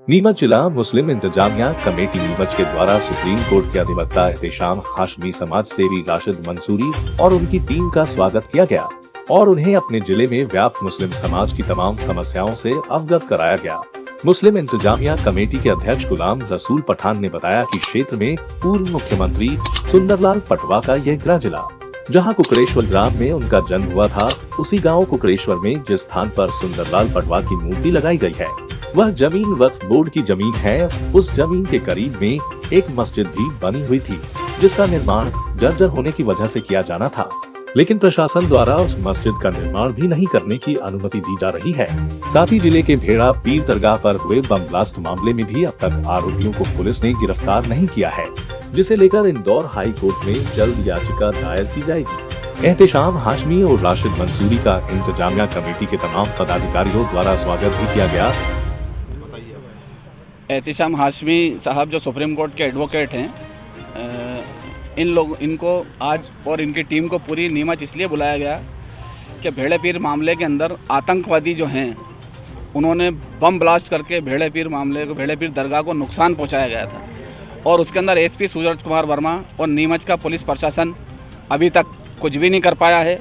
नीमच जिला मुस्लिम इंतजामिया कमेटी नीमच के द्वारा सुप्रीम कोर्ट के अधिवक्ता एहतेशाम हाशमी समाज सेवी राशिद मंसूरी और उनकी टीम का स्वागत किया गया और उन्हें अपने जिले में व्याप्त मुस्लिम समाज की तमाम समस्याओं से अवगत कराया गया। मुस्लिम इंतजामिया कमेटी के अध्यक्ष गुलाम रसूल पठान ने बताया कि क्षेत्र में पूर्व मुख्यमंत्री सुंदरलाल पटवा का यह गृह जिला, जहां कुकड़ेश्वर ग्राम में उनका जन्म हुआ था, उसी गांव कुकड़ेश्वर में जिस स्थान पर सुंदरलाल पटवा की मूर्ति लगाई गई है वह जमीन वक्फ बोर्ड की जमीन है। उस जमीन के करीब में एक मस्जिद भी बनी हुई थी, जिसका निर्माण जर्जर होने की वजह से किया जाना था, लेकिन प्रशासन द्वारा उस मस्जिद का निर्माण भी नहीं करने की अनुमति दी जा रही है। साथ ही जिले के भेड़ा पीर दरगाह पर हुए बम ब्लास्ट मामले में भी अब तक आरोपियों को पुलिस ने गिरफ्तार नहीं किया है, जिसे लेकर इंदौर हाई कोर्ट में जल्द याचिका दायर की जाएगी। एहतेशाम हाशमी और राशिद मंसूरी का इंतजामिया कमेटी के तमाम पदाधिकारियों द्वारा स्वागत भी किया गया। एहतेशाम हाशमी साहब जो सुप्रीम कोर्ट के एडवोकेट हैं, इनको आज और इनकी टीम को पूरी नीमच इसलिए बुलाया गया कि भेड़े पीर मामले के अंदर आतंकवादी जो हैं उन्होंने बम ब्लास्ट करके भेड़े पीर दरगाह को नुकसान पहुंचाया गया था और उसके अंदर एसपी सूरज कुमार वर्मा और नीमच का पुलिस प्रशासन अभी तक कुछ भी नहीं कर पाया है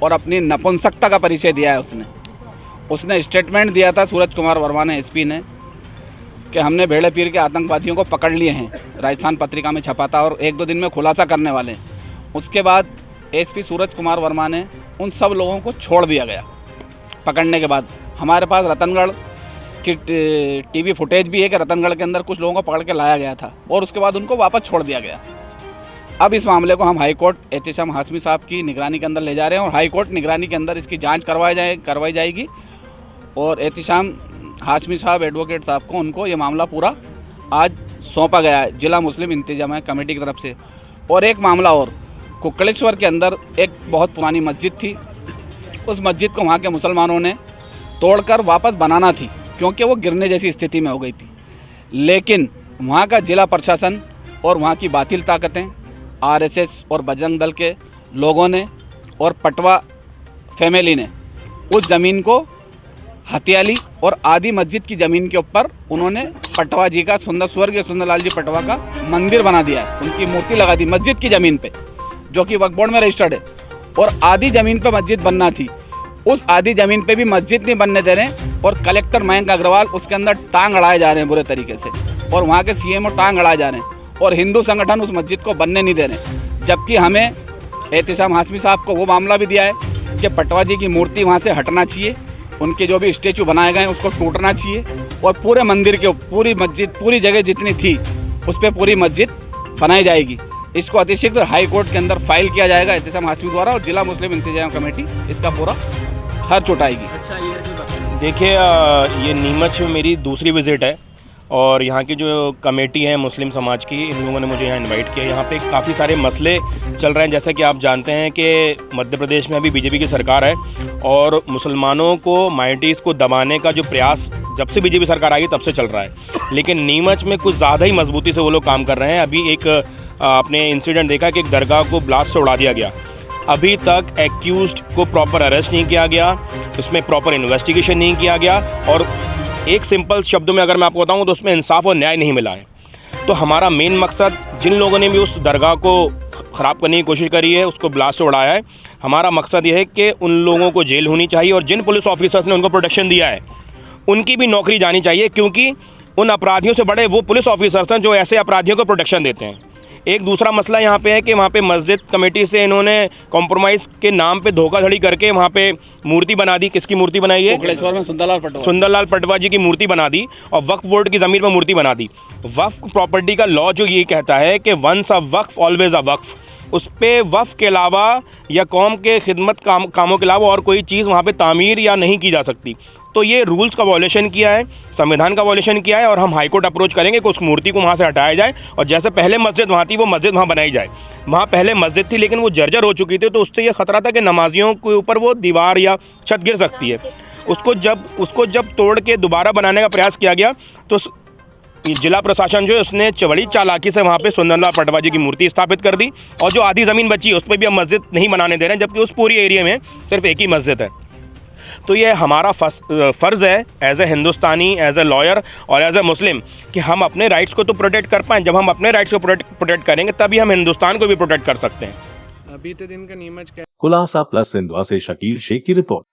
और अपनी नपुंसकता का परिचय दिया है। उसने स्टेटमेंट दिया था सूरज कुमार वर्मा ने, एसपी ने, कि हमने भेड़े पीर के आतंकवादियों को पकड़ लिए हैं, राजस्थान पत्रिका में छपा था और 1-2 दिन में खुलासा करने वाले हैं। उसके बाद एसपी सूरज कुमार वर्मा ने उन सब लोगों को छोड़ दिया गया। पकड़ने के बाद हमारे पास रतनगढ़ की टीवी फुटेज भी है कि रतनगढ़ के अंदर कुछ लोगों को पकड़ के लाया गया था और उसके बाद उनको वापस छोड़ दिया गया। अब इस मामले को हम हाई कोर्ट एहतेशाम हाशमी साहब की निगरानी के अंदर ले जा रहे हैं और हाई कोर्ट निगरानी के अंदर इसकी जाँच करवाई जाएगी और एहतेशाम हाशमी साहब एडवोकेट साहब को उनको ये मामला पूरा आज सौंपा गया है जिला मुस्लिम इंतजामिया कमेटी की तरफ से। और एक मामला और, कुकड़ेश्वर के अंदर एक बहुत पुरानी मस्जिद थी, उस मस्जिद को वहाँ के मुसलमानों ने तोड़कर वापस बनाना थी क्योंकि वो गिरने जैसी स्थिति में हो गई थी, लेकिन वहाँ का जिला प्रशासन और वहाँ की बातिल ताकतें, आरएसएस और बजरंग दल के लोगों ने और पटवा फैमिली ने उस ज़मीन को हथिया ली और आदि मस्जिद की ज़मीन के ऊपर उन्होंने पटवा जी का स्वर्गीय सुंदरलाल जी पटवा का मंदिर बना दिया है, उनकी मूर्ति लगा दी मस्जिद की ज़मीन पे, जो कि वक्फ बोर्ड में रजिस्टर्ड है। और आधी ज़मीन पे मस्जिद बनना थी, उस आधी ज़मीन पे भी मस्जिद नहीं बनने दे रहे और कलेक्टर मयंक अग्रवाल उसके अंदर टांग अड़ाए जा रहे हैं बुरे तरीके से और वहाँ के सीएमओ टांग अड़ाए जा रहे हैं और हिंदू संगठन उस मस्जिद को बनने नहीं दे रहे। जबकि हमें एहतेशाम हाशमी साहब को वो मामला भी दिया है कि पटवा जी की मूर्ति वहाँ से हटना चाहिए, उनके जो भी स्टेचू बनाए गए हैं उसको टूटना चाहिए और पूरे मंदिर के पूरी मस्जिद पूरी जगह जितनी थी उस पर पूरी मस्जिद बनाई जाएगी। इसको अतिशीघ्र हाई कोर्ट के अंदर फाइल किया जाएगा एहतेशाम हाशमी द्वारा और जिला मुस्लिम इंतजामिया कमेटी इसका पूरा खर्च उठाएगी। देखिए, ये नीमच में मेरी दूसरी विज़िट है और यहाँ की जो कमेटी है मुस्लिम समाज की, इन लोगों ने मुझे यहाँ इनवाइट किया। यहाँ पे काफ़ी सारे मसले चल रहे हैं। जैसा कि आप जानते हैं कि मध्य प्रदेश में अभी बीजेपी की सरकार है और मुसलमानों को, माइनॉरिटीज़ को दबाने का जो प्रयास जब से बीजेपी सरकार आई तब से चल रहा है, लेकिन नीमच में कुछ ज़्यादा ही मजबूती से वो लोग काम कर रहे हैं। अभी एक आपने इंसिडेंट देखा कि एक दरगाह को ब्लास्ट से उड़ा दिया गया, अभी तक एक्यूज्ड को प्रॉपर अरेस्ट नहीं किया गया, उसमें प्रॉपर इन्वेस्टिगेशन नहीं किया गया और एक सिंपल शब्दों में अगर मैं आपको बताऊं तो उसमें इंसाफ और न्याय नहीं मिला है। तो हमारा मेन मकसद, जिन लोगों ने भी उस दरगाह को ख़राब करने की कोशिश करी है, उसको ब्लास्ट से उड़ाया है, हमारा मकसद ये है कि उन लोगों को जेल होनी चाहिए और जिन पुलिस ऑफिसर्स ने उनको प्रोटेक्शन दिया है उनकी भी नौकरी जानी चाहिए, क्योंकि उन अपराधियों से बड़े वो पुलिस ऑफिसर्स हैं जो ऐसे अपराधियों को प्रोटेक्शन देते हैं। एक दूसरा मसला यहाँ पे है कि वहाँ पे मस्जिद कमेटी से इन्होंने कॉम्प्रोमाइज़ के नाम पे धोखाधड़ी करके वहाँ पे मूर्ति बना दी। किसकी मूर्ति बनाई है? कुकड़ेश्वर में सुंदरलाल पटवा जी की मूर्ति बना दी और वक्फ बोर्ड की ज़मीन पर मूर्ति बना दी। वक्फ प्रॉपर्टी का लॉ जो ये कहता है कि once a Waqf always a वक्फ, उस पर वक्फ के अलावा या कौम के खिदमत कामों के अलावा और कोई चीज़ वहाँ पे तामीर या नहीं की जा सकती। तो ये रूल्स का वॉल्यूशन किया है, संविधान का वॉल्यूशन किया है और हम हाई कोर्ट अप्रोच करेंगे कि उस मूर्ति को वहाँ से हटाया जाए और जैसे पहले मस्जिद वहाँ थी वो मस्जिद वहाँ बनाई जाए। वहाँ पहले मस्जिद थी लेकिन वो जर्जर हो चुकी थी, तो उससे ये ख़तरा था कि नमाजियों के ऊपर वो दीवार या छत गिर सकती है। उसको जब तोड़ के दोबारा बनाने का प्रयास किया गया तो जिला प्रशासन जो है उसने बड़ी चालाकी से वहाँ पे सुंदरलाल पटवा जी की मूर्ति स्थापित कर दी और जो आधी ज़मीन बची उस पर भी हम मस्जिद नहीं बनाने दे रहे हैं, जबकि उस पूरी एरिया में सिर्फ एक ही मस्जिद है। तो ये हमारा फ़र्ज़ है as a Hindustani, as a lawyer और एज ए मुस्लिम कि हम अपने राइट्स को तो प्रोटेक्ट कर पाएँ। जब हम अपने राइट्स को प्रोटेक्ट करेंगे तभी हम हिंदुस्तान को भी प्रोटेक्ट कर सकते हैं। बीते दिन का नीमच खुलासा प्लस इंदवा से शकील शेख की रिपोर्ट।